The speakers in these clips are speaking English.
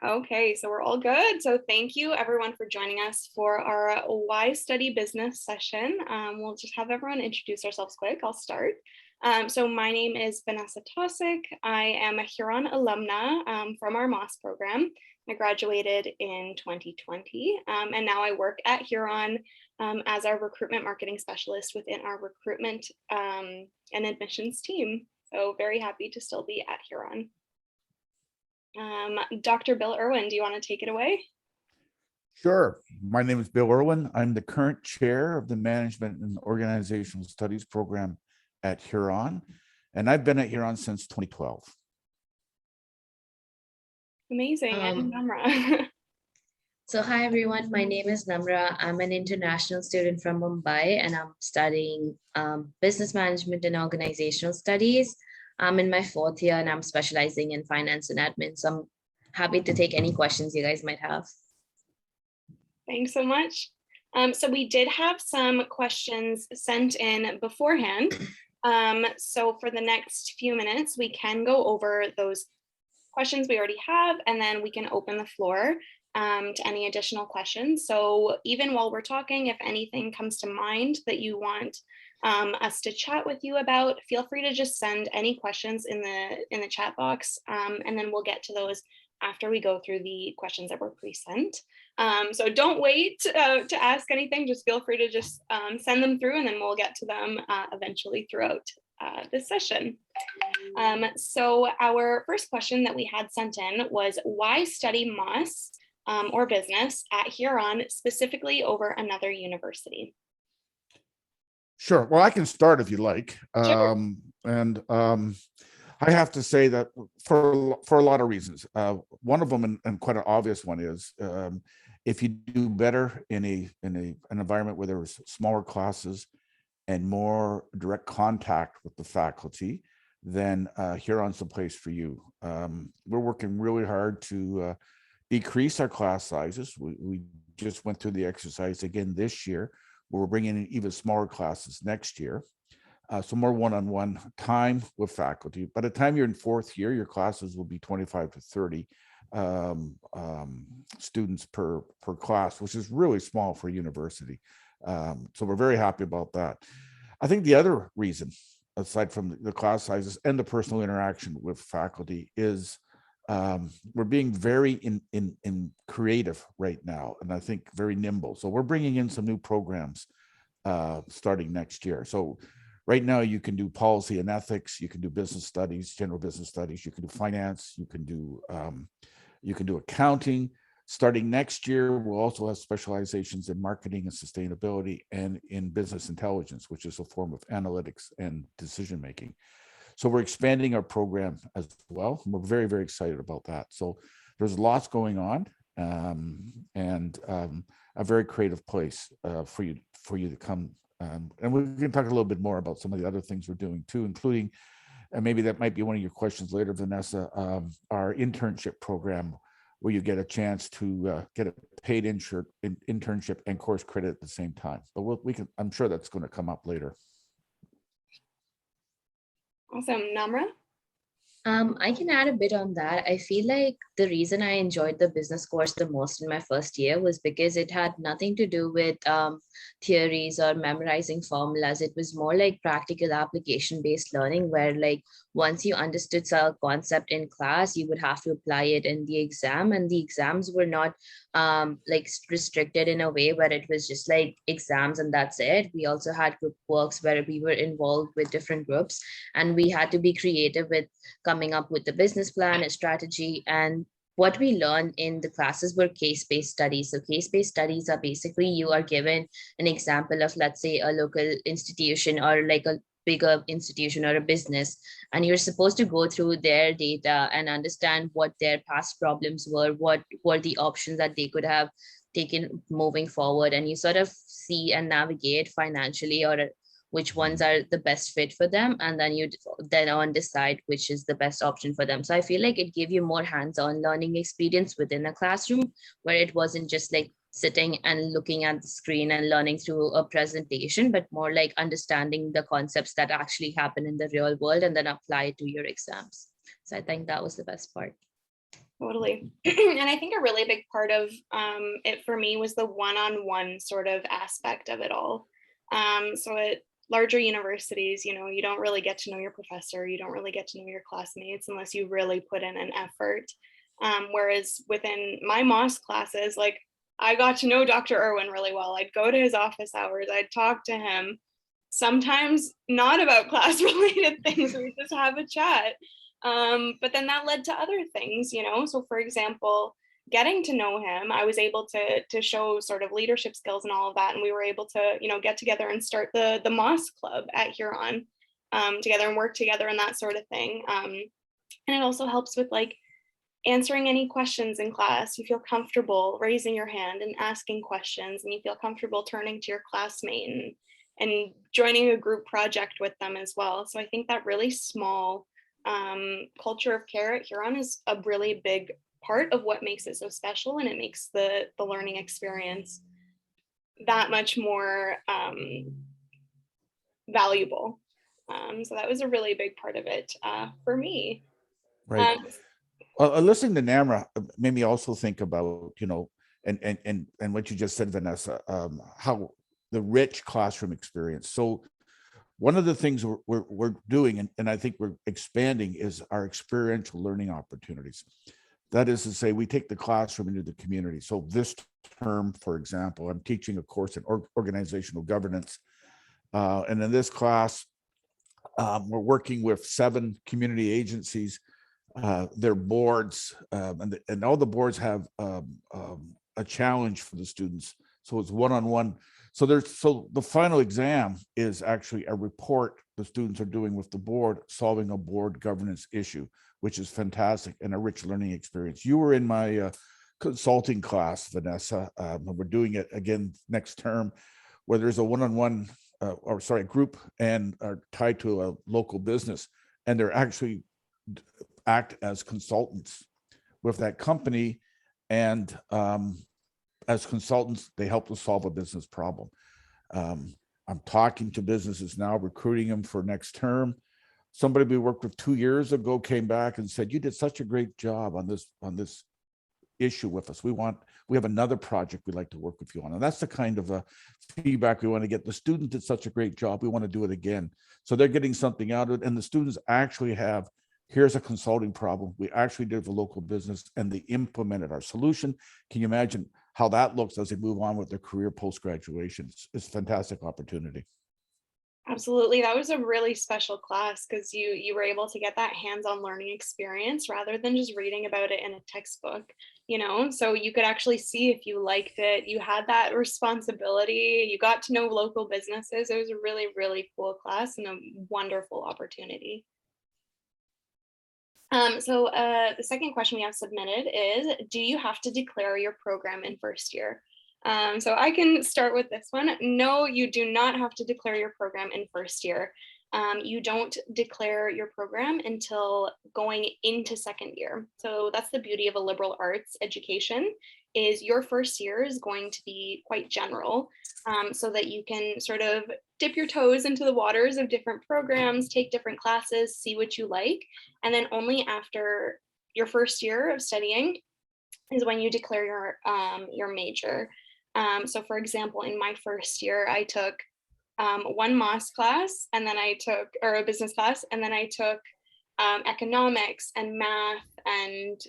Okay, so we're all good. So thank you everyone for joining us for our Why Study Business session. We'll just have everyone introduce ourselves quick. I'll start. So my name is Vanessa Tosick. I am a Huron alumna from our Moss program. I graduated in 2020, and now I work at Huron as our recruitment marketing specialist within our recruitment and admissions team. So very happy to still be at Huron. Dr. Bill Irwin, do you want to take it away? Sure. My name is Bill Irwin. I'm the current chair of the Management and Organizational Studies program at Huron, and I've been at Huron since 2012. Amazing. And Namra. So hi everyone, my name is Namra. I'm an international student from Mumbai and I'm studying business management and organizational studies. I'm in my 4th year and I'm specializing in finance and admin. So I'm happy to take any questions you guys might have. Thanks so much. So we did have some questions sent in beforehand. So for the next few minutes, we can go over those questions we already have, and then we can open the floor to any additional questions. So even while we're talking, if anything comes to mind that you want us to chat with you about, feel free to just send any questions in the chat box, and then we'll get to those after we go through the questions that were pre-sent. So don't wait to ask anything, just feel free to just send them through and then we'll get to them eventually throughout this session. So our first question that we had sent in was, why study Moss or business at Huron specifically over another university? Sure. Well, I can start if you like. Sure. I have to say that for a lot of reasons. One of them, and quite an obvious one, is if you do better in an environment where there's smaller classes and more direct contact with the faculty, then Huron's the place for you. We're working really hard to decrease our class sizes. We just went through the exercise again this year. We're bringing in even smaller classes next year. So more one-on-one time with faculty. By the time you're in 4th year, your classes will be 25 to 30 students per class, which is really small for a university. So we're very happy about that. I think the other reason, aside from the class sizes and the personal interaction with faculty, is we're being very in creative right now, and I think very nimble. So we're bringing in some new programs starting next year. So right now you can do policy and ethics, you can do business studies, general business studies, you can do finance, you can do accounting. Starting next year, we'll also have specializations in marketing and sustainability and in business intelligence, which is a form of analytics and decision making. So we're expanding our program as well. We're very, very excited about that. So there's lots going on, and a very creative place for you to come. And we can talk a little bit more about some of the other things we're doing too, including, and maybe that might be one of your questions later, Vanessa, our internship program, where you get a chance to get a paid internship and course credit at the same time. But I'm sure that's going to come up later. Awesome. Namra? I can add a bit on that. I feel like the reason I enjoyed the business course the most in my first year was because it had nothing to do with theories or memorizing formulas. It was more like practical application-based learning, where like once you understood some concept in class, you would have to apply it in the exam, and the exams were not like restricted in a way where it was just like exams and that's it. We also had group works where we were involved with different groups, and we had to be creative with coming up with the business plan, a strategy. And what we learned in the classes were case-based studies. So case-based studies are basically you are given an example of, let's say, a local institution or like a bigger institution or a business, and you're supposed to go through their data and understand what their past problems were, what were the options that they could have taken moving forward, and you sort of see and navigate financially or which ones are the best fit for them, and then you then on decide which is the best option for them. So I feel like it gave you more hands-on learning experience within a classroom, where it wasn't just like sitting and looking at the screen and learning through a presentation, but more like understanding the concepts that actually happen in the real world and then apply it to your exams. So I think that was the best part. Totally. And I think a really big part of it for me was the one-on-one sort of aspect of it all. So at larger universities, you know, you don't really get to know your professor, you don't really get to know your classmates unless you really put in an effort. Whereas within my Moss classes, like I got to know Dr. Irwin really well. I'd go to his office hours, I'd talk to him, sometimes not about class related things, we just have a chat. But then that led to other things, you know. So for example, getting to know him, I was able to show sort of leadership skills and all of that. And we were able to, you know, get together and start the Moss Club at Huron together and work together and that sort of thing. And it also helps with like answering any questions in class. You feel comfortable raising your hand and asking questions, and you feel comfortable turning to your classmate and joining a group project with them as well. So I think that really small culture of care at Huron is a really big part of what makes it so special, and it makes the learning experience that much more valuable. So that was a really big part of it for me. Right. Listening to Namra made me also think about, you know, and what you just said, Vanessa, how the rich classroom experience. So one of the things we're doing, and I think we're expanding, is our experiential learning opportunities. That is to say, we take the classroom into the community. So this term, for example, I'm teaching a course in organizational governance. And in this class, we're working with 7 community agencies, their boards, and all the boards have a challenge for the students. So it's one-on-one. So the final exam is actually a report the students are doing with the board, solving a board governance issue, which is fantastic and a rich learning experience. You were in my consulting class, Vanessa, and we're doing it again next term, where there's a one-on-one, a group and are tied to a local business, and they're actually act as consultants with that company, and as consultants, they help to solve a business problem. I'm talking to businesses now, recruiting them for next term. Somebody we worked with 2 years ago came back and said, "You did such a great job on this issue with us. We have another project we'd like to work with you on." And that's the kind of feedback we want to get. The student did such a great job, we want to do it again. So they're getting something out of it, and the students actually have, here's a consulting problem we actually did with a local business, and they implemented our solution. Can you imagine how that looks as they move on with their career post-graduation? It's a fantastic opportunity. Absolutely. That was a really special class because you were able to get that hands-on learning experience rather than just reading about it in a textbook, you know, so you could actually see if you liked it. You had that responsibility. You got to know local businesses. It was a really, really cool class and a wonderful opportunity. So the second question we have submitted is, do you have to declare your program in first year? So I can start with this one. No, you do not have to declare your program in first year. You don't declare your program until going into second year. So that's the beauty of a liberal arts education, is your first year is going to be quite general, so that you can sort of dip your toes into the waters of different programs, take different classes, see what you like. And then only after your first year of studying is when you declare your major. So for example, in my first year, I took one Moss class, and then or a business class, and then I took economics and math and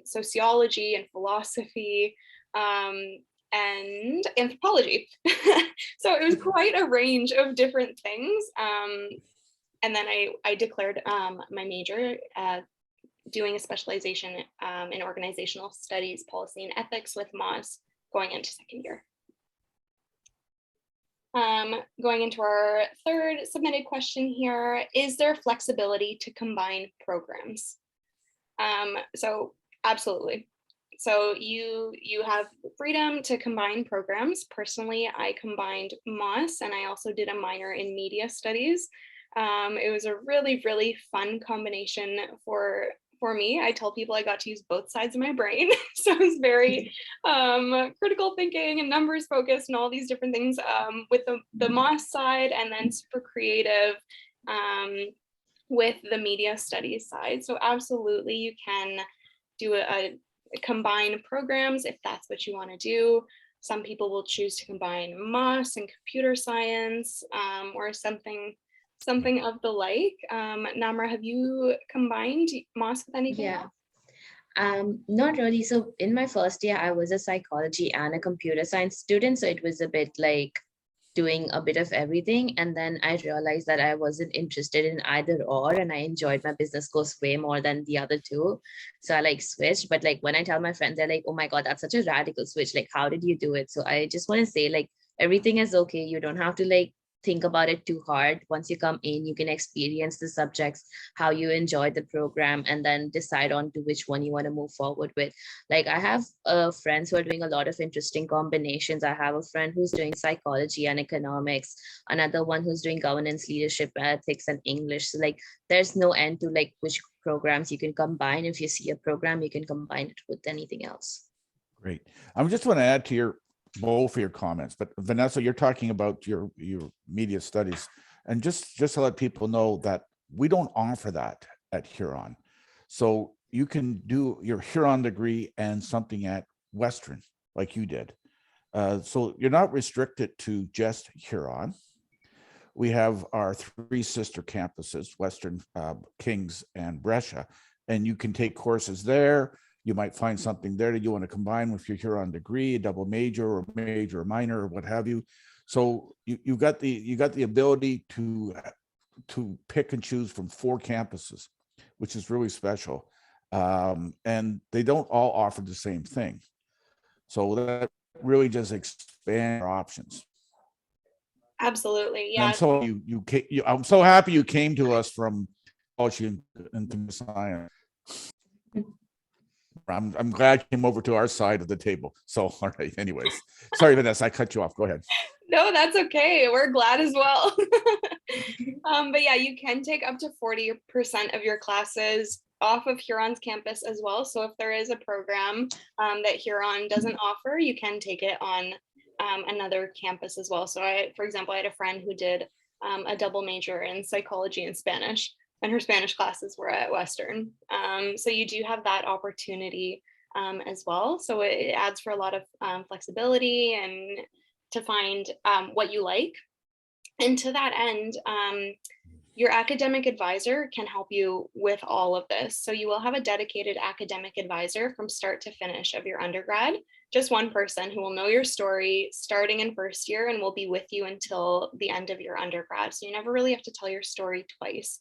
sociology and philosophy and anthropology. So it was quite a range of different things. And then I declared my major, doing a specialization in organizational studies, policy, and ethics with Moss going into second year. Going into our third submitted question here, is there flexibility to combine programs? So absolutely. So you have freedom to combine programs. Personally, I combined Moss and I also did a minor in media studies. It was a really, really fun combination for me. I tell people I got to use both sides of my brain. So it was very critical thinking and numbers focused and all these different things with the Moss side, and then super creative with the media studies side. So absolutely, you can do a combine programs if that's what you want to do. Some people will choose to combine MOS and computer science, or something of the like. Namra, have you combined MOS with anything Yeah. else? Not really. So in my first year, I was a psychology and a computer science student. So it was a bit like doing a bit of everything. And then I realized that I wasn't interested in either or, and I enjoyed my business course way more than the other two. So I like switched. But like when I tell my friends, they're like, oh my God, that's such a radical switch. Like, how did you do it? So I just want to say, like, everything is okay. You don't have to like think about it too hard. Once you come in, you can experience the subjects, how you enjoy the program, and then decide on to which one you want to move forward with. Like I have friends who are doing a lot of interesting combinations. I have a friend who's doing psychology and economics, another one who's doing governance, leadership, ethics, and English. So like there's no end to like which programs you can combine. If you see a program, you can combine it with anything else. Great. I just want to add to your both of your comments, but Vanessa, you're talking about your media studies, and just to let people know that we don't offer that at Huron. So you can do your Huron degree and something at Western like you did. So you're not restricted to just Huron. We have our three sister campuses, Western, Kings, and Brescia, and you can take courses there. You might find something there that you want to combine with your Huron degree, a double major or major or minor or what have you. So you got the ability to pick and choose from 4 campuses, which is really special. And they don't all offer the same thing. So that really just expands our options. Absolutely, And yeah. so I'm so happy you came to us from college and computer science. I'm glad you came over to our side of the table. So, all right. Anyways, sorry, Vanessa, I cut you off. Go ahead. No, that's okay. We're glad as well. But yeah, you can take up to 40% of your classes off of Huron's campus as well. So if there is a program that Huron doesn't offer, you can take it on another campus as well. So for example, I had a friend who did a double major in psychology and Spanish, and her Spanish classes were at Western. So you do have that opportunity as well. So it adds for a lot of flexibility and to find what you like. And to that end, your academic advisor can help you with all of this. So you will have a dedicated academic advisor from start to finish of your undergrad, just one person who will know your story starting in first year and will be with you until the end of your undergrad. So you never really have to tell your story twice.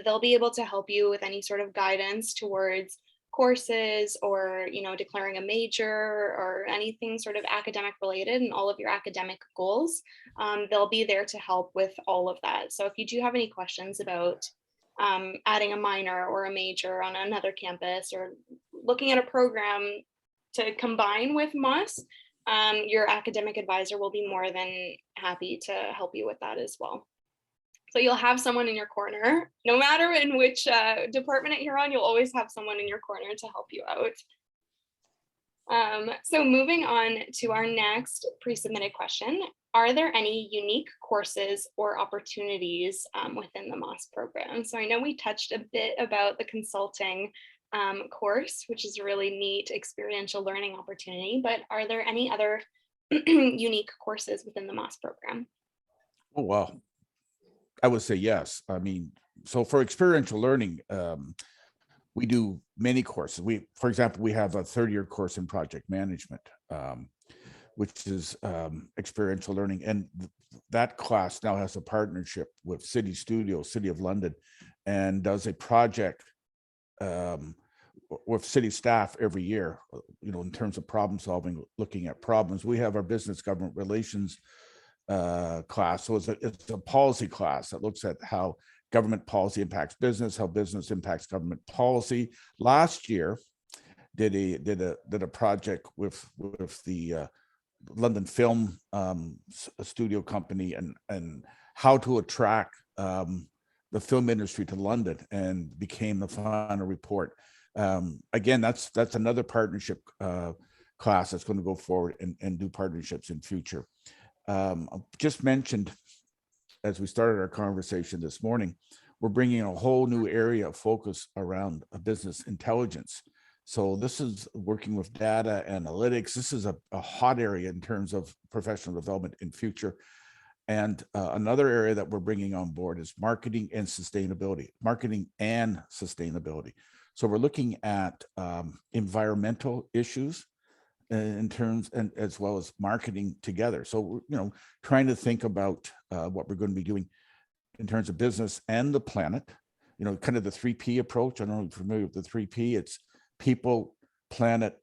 They'll be able to help you with any sort of guidance towards courses or declaring a major or anything sort of academic related and all of your academic goals. They'll be there to help with all of that. So if you do have any questions about adding a minor or a major on another campus or looking at a program to combine with MOS, your academic advisor will be more than happy to help you with that as well. So you'll have someone in your corner, no matter in which department at Huron, you'll always have someone in your corner to help you out. So moving on to our next pre-submitted question, are there any unique courses or opportunities within the MOS program? So I know we touched a bit about the consulting course, which is a really neat experiential learning opportunity, but are there any other unique courses within the MOS program? Oh, well, I would say yes. I mean, so for experiential learning, we do many courses. For example, we have a 3rd-year course in project management, which is experiential learning. And that class now has a partnership with City Studios, City of London, and does a project with city staff every year, in terms of problem solving, looking at problems. We have our business government relations class. So it's a policy class that looks at how government policy impacts business, how business impacts government policy. Last year, did a project with the London Film Studio Company and how to attract the film industry to London, and became the final report. Again, that's another partnership class that's going to go forward and do partnerships in future. Just mentioned as we started our conversation this morning, we're bringing a whole new area of focus around business intelligence. So this is working with data analytics. This is a hot area in terms of professional development in future. And another area that we're bringing on board is marketing and sustainability. So we're looking at environmental issues in terms, and as well as marketing together. So, trying to think about what we're going to be doing in terms of business and the planet, kind of the 3P approach. I don't know if you're familiar with the 3P. It's people, planet,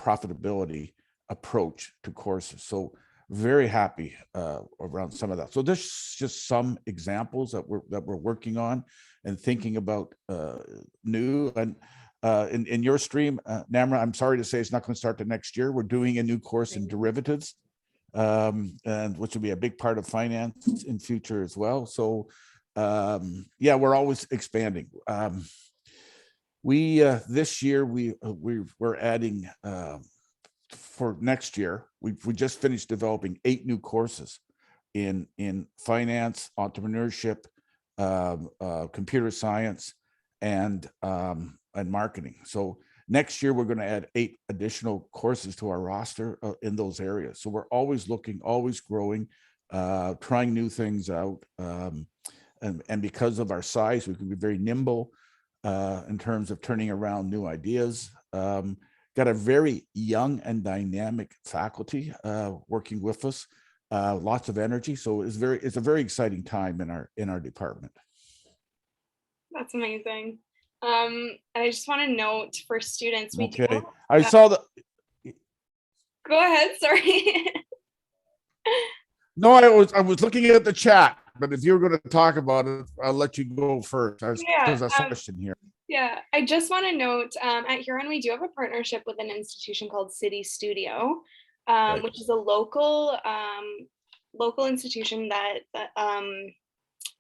profitability approach to courses. So very happy around some of that. So there's just some examples that we're working on and thinking about new. And in your stream, Namra, I'm sorry to say it's not going to start the next year. We're doing a new course in derivatives, and which will be a big part of finance in future as well. So yeah, we're always expanding. We this year we're adding for next year. We just finished developing 8 new courses in finance, entrepreneurship, computer science, and marketing. So next year we're going to add 8 additional courses to our roster in those areas. So we're always looking, always growing, trying new things out, and because of our size, we can be very nimble in terms of turning around new ideas. Got a very young and dynamic faculty working with us, lots of energy. So it's a very exciting time in our department. That's amazing. And I just want to note for students, we do. Okay, I saw the. Go ahead, sorry. No, I was looking at the chat, but if you were going to talk about it, I'll let you go first. There's a question here. Yeah, I just want to note at Huron, we do have a partnership with an institution called City Studio, Right. which is a local institution that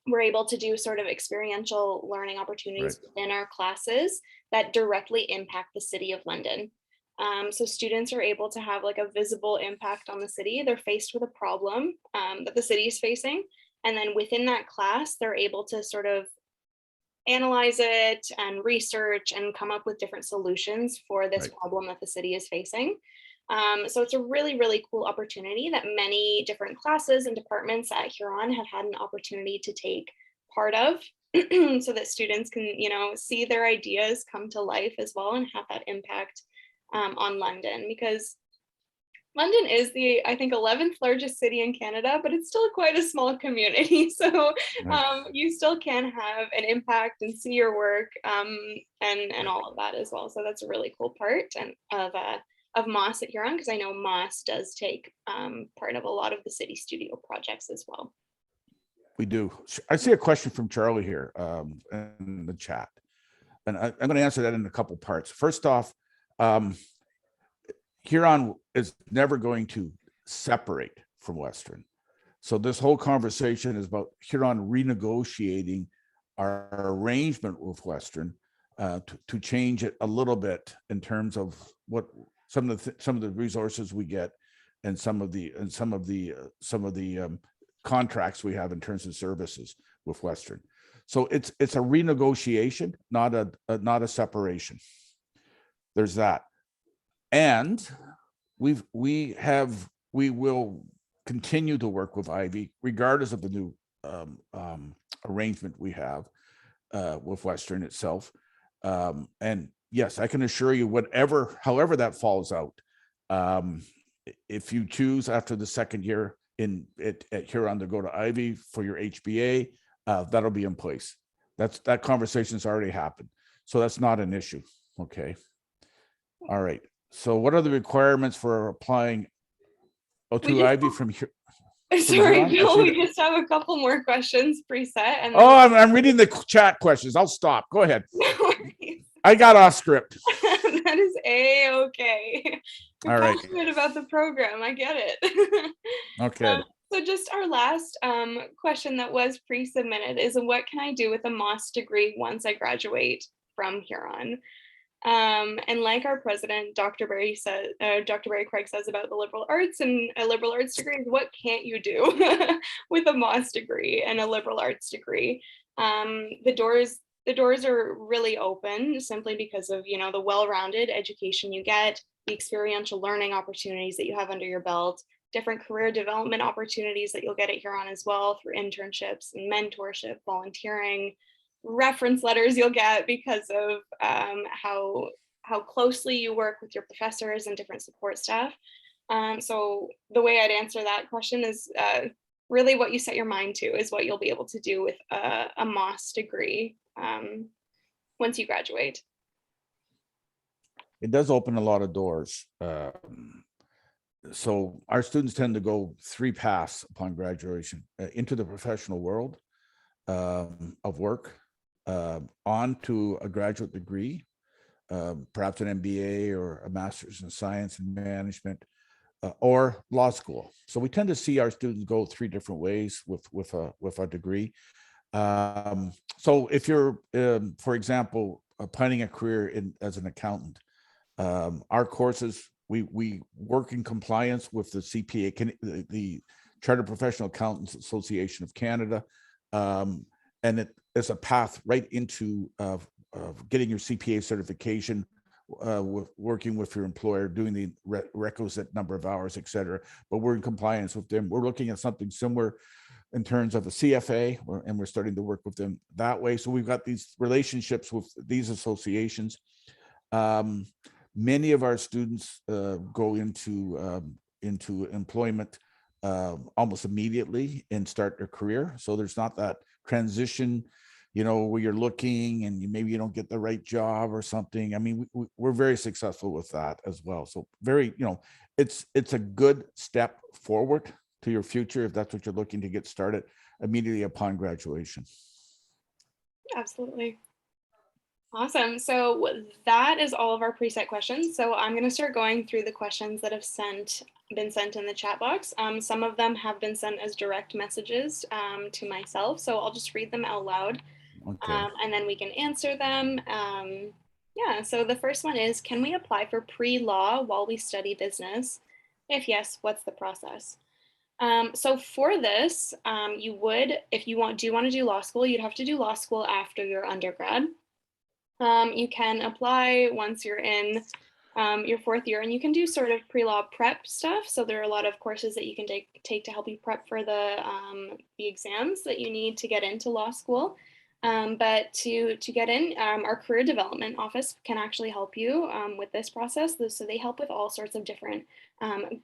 we're able to do sort of experiential learning opportunities within our classes that directly impact the City of London. So students are able to have like a visible impact on the city. They're faced with a problem that the city is facing. And then within that class, they're able to sort of analyze it and research and come up with different solutions for this problem that the city is facing. So it's a really, really cool opportunity that many different classes and departments at Huron have had an opportunity to take part of so that students can, see their ideas come to life as well and have that impact on London, because London is the, I think, 11th largest city in Canada, but it's still quite a small community. So you still can have an impact and see your work and all of that as well. So that's a really cool part of Moss at Huron, because I know Moss does take part of a lot of the City Studio projects as well. We do. I see a question from Charlie here in the chat, and I'm going to answer that in a couple parts. First off, Huron is never going to separate from Western. So this whole conversation is about Huron renegotiating our arrangement with Western to change it a little bit in terms of what some of the resources we get and some of the contracts we have in terms of services with Western. So it's a renegotiation, not a separation. There's that. And we will continue to work with Ivy regardless of the new arrangement we have with Western itself. And yes, I can assure you, however that falls out, if you choose after the second year at Huron to go to Ivy for your HBA, that'll be in place. That conversation's already happened, so that's not an issue. Okay. All right. So what are the requirements for applying to Ivy from here? Sorry, Bill, we just have a couple more questions preset. And I'm reading the chat questions. I'll stop. Go ahead. No worries. I got off script. That is A-okay. You're all right. passionate about the program. I get it. Okay. So just our last question that was pre-submitted is, what can I do with a Moss degree once I graduate from Huron? And like our president, Dr. Barry Craig says about the liberal arts and a liberal arts degree, what can't you do with a Moss degree and a liberal arts degree? The doors the doors are really open simply because of, you know, the well-rounded education you get, the experiential learning opportunities that you have under your belt, different career development opportunities that you'll get at Huron as well through internships and mentorship, volunteering, reference letters you'll get because of how closely you work with your professors and different support staff. So the way I'd answer that question is really what you set your mind to is what you'll be able to do with a MOS degree once you graduate. It does open a lot of doors. So our students tend to go 3 paths upon graduation: into the professional world of work, on to a graduate degree, perhaps an MBA or a master's in science and management, or law school. So we tend to see our students go 3 different ways with a degree. So if you're, for example, planning a career as an accountant, our courses, we work in compliance with the CPA, the Chartered Professional Accountants Association of Canada, and it is a path right into getting your CPA certification, with working with your employer, doing the requisite number of hours, et cetera. But we're in compliance with them. We're looking at something similar in terms of a CFA, and we're starting to work with them that way. So we've got these relationships with these associations. Many of our students go into employment almost immediately and start their career. So there's not that transition, you know, where you're looking and maybe you don't get the right job or something. I mean, we're very successful with that as well. So very, you know, it's a good step forward to your future if that's what you're looking to get started immediately upon graduation. Absolutely. Awesome. So that is all of our preset questions. So I'm going to start going through the questions that have been sent in the chat box. Some of them have been sent as direct messages to myself. So I'll just read them out loud, Okay. and then we can answer them. Yeah, so the first one is, can we apply for pre-law while we study business? If yes, what's the process? So for this, you would, if you want to do law school, you'd have to do law school after your undergrad. You can apply once you're in your 4th year, and you can do sort of pre-law prep stuff. So there are a lot of courses that you can take to help you prep for the exams that you need to get into law school. But to get in, our career development office can actually help you with this process. So they help with all sorts of different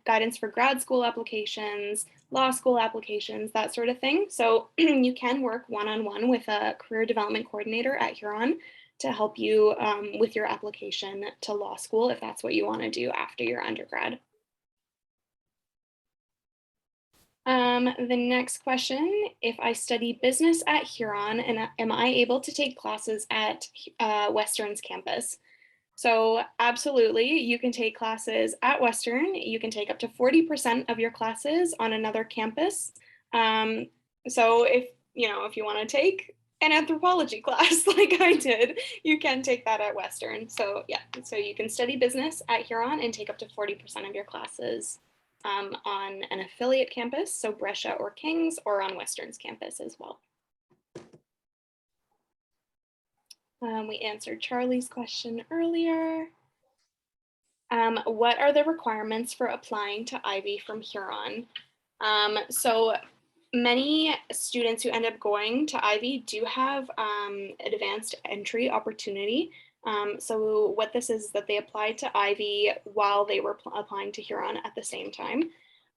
guidance for grad school applications, law school applications, that sort of thing. So you can work one-on-one with a career development coordinator at Huron to help you with your application to law school if that's what you want to do after your undergrad. The next question, if I study business at Huron, and am I able to take classes at Western's campus? So absolutely, you can take classes at Western. You can take up to 40% of your classes on another campus. So if you want to take an anthropology class like I did, you can take that at Western. So yeah, so you can study business at Huron and take up to 40% of your classes on an affiliate campus, so Brescia or King's, or on Western's campus as well. We answered Charlie's question earlier. What are the requirements for applying to Ivy from Huron? So many students who end up going to Ivy do have advanced entry opportunity. So what this is that they applied to Ivy while they were applying to Huron at the same time.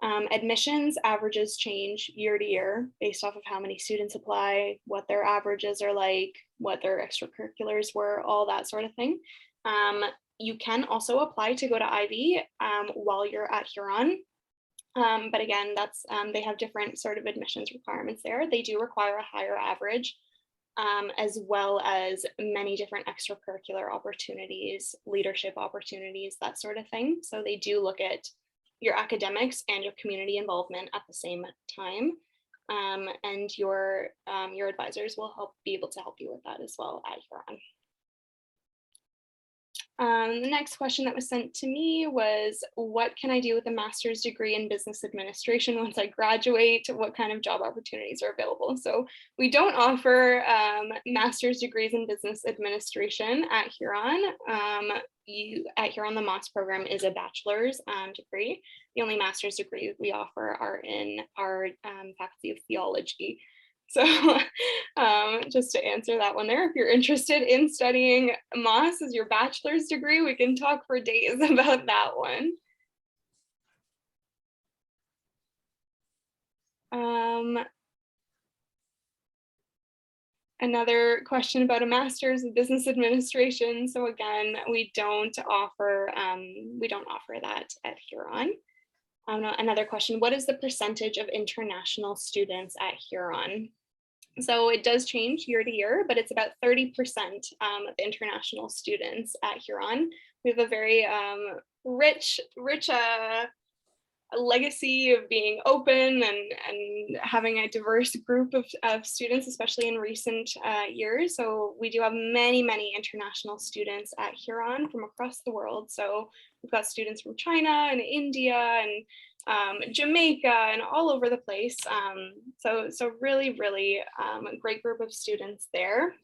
Admissions averages change year to year based off of how many students apply, what their averages are like, what their extracurriculars were, all that sort of thing. You can also apply to go to Ivy while you're at Huron. But again, that's they have different sort of admissions requirements there. They do require a higher average, as well as many different extracurricular opportunities, leadership opportunities, that sort of thing. So they do look at your academics and your community involvement at the same time. And your advisors will be able to help you with that as well at Huron. The next question that was sent to me was, what can I do with a master's degree in business administration once I graduate? What kind of job opportunities are available? So we don't offer master's degrees in business administration at Huron. At Huron, the MOS program is a bachelor's degree. The only master's degree we offer are in our faculty of theology. So just to answer that one there, if you're interested in studying MOS as your bachelor's degree, we can talk for days about that one. Another question about a master's in business administration. So again, we don't offer that at Huron. Another question, what is the percentage of international students at Huron? So it does change year to year, but it's about 30% of international students at Huron. We have a very rich legacy of being open and having a diverse group of students, especially in recent years. So we do have many international students at Huron from across the world. So we've got students from China and India and Jamaica and all over the place. So really a great group of students there.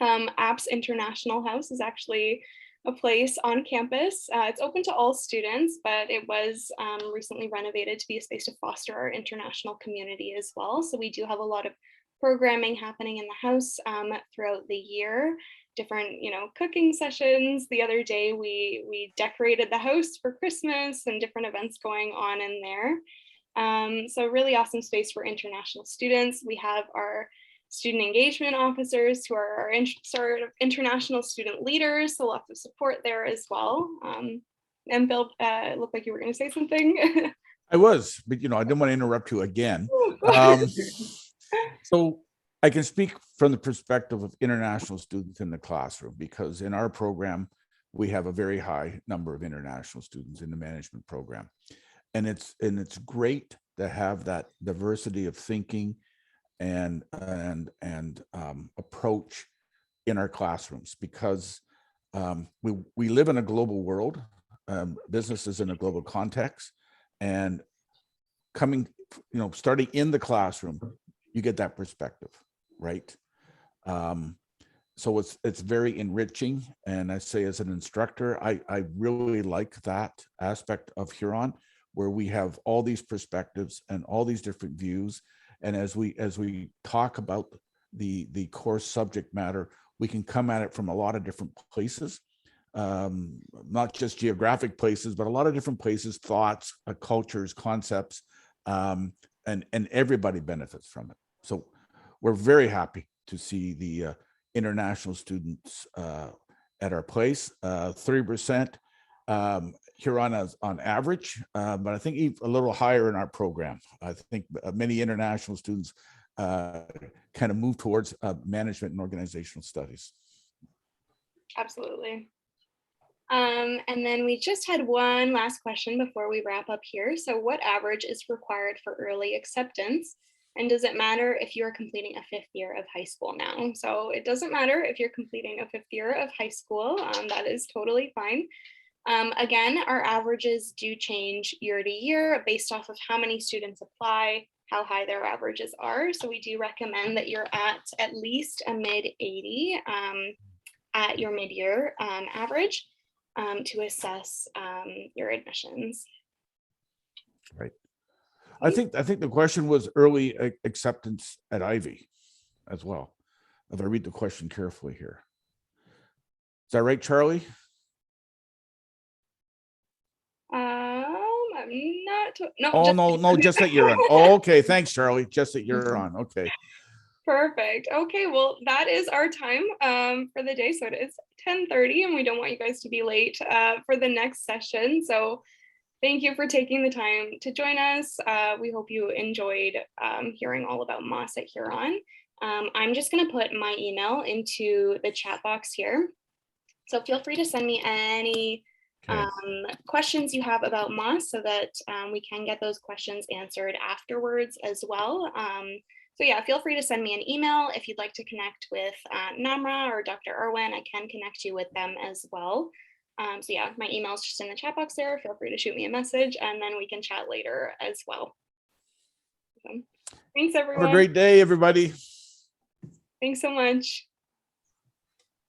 Apps International House is actually a place on campus. It's open to all students, but it was recently renovated to be a space to foster our international community as well. So we do have a lot of programming happening in the house throughout the year. Different, cooking sessions. The other day we decorated the house for Christmas and different events going on in there. So really awesome space for international students. We have our student engagement officers who are our sort of international student leaders, so lots of support there as well. And Bill, it looked like you were going to say something. I was, but I didn't want to interrupt you again. So I can speak from the perspective of international students in the classroom, because in our program, we have a very high number of international students in the management program. And it's great to have that diversity of thinking and approach in our classrooms, because we live in a global world. Business is in a global context, and starting in the classroom, you get that perspective, right? So it's very enriching. And I say, as an instructor, I really like that aspect of Huron, where we have all these perspectives and all these different views. And as we talk about the course subject matter, we can come at it from a lot of different places, not just geographic places, but a lot of different places, thoughts, cultures, concepts, and everybody benefits from it. So we're very happy to see the international students at our place. 30% Huron on average, but I think a little higher in our program. I think many international students kind of move towards management and organizational studies. Absolutely. And then we just had one last question before we wrap up here. So what average is required for early acceptance? And does it matter if you're completing a 5th year of high school now? So it doesn't matter if you're completing a 5th year of high school. That is totally fine. Again, our averages do change year to year based off of how many students apply, how high their averages are. So we do recommend that you're at least a mid 80 at your mid-year average to assess your admissions. Right. I think the question was early acceptance at Ivy as well, if I read the question carefully here. Is that right, Charlie? I'm not. No. Oh, just that you're on. Oh, okay. Thanks, Charlie. Just that you're on. Okay. Perfect. Okay, well, that is our time for the day. So it is 10:30, and we don't want you guys to be late for the next session. So thank you for taking the time to join us. We hope you enjoyed hearing all about MOS at Huron. I'm just going to put my email into the chat box here. So feel free to send me any questions you have about MOS so that we can get those questions answered afterwards as well. So yeah, feel free to send me an email. If you'd like to connect with Namra or Dr. Irwin, I can connect you with them as well. So yeah, my email is just in the chat box there. Feel free to shoot me a message, and then we can chat later as well. So, thanks, Have everyone. a great day, everybody. Thanks so much.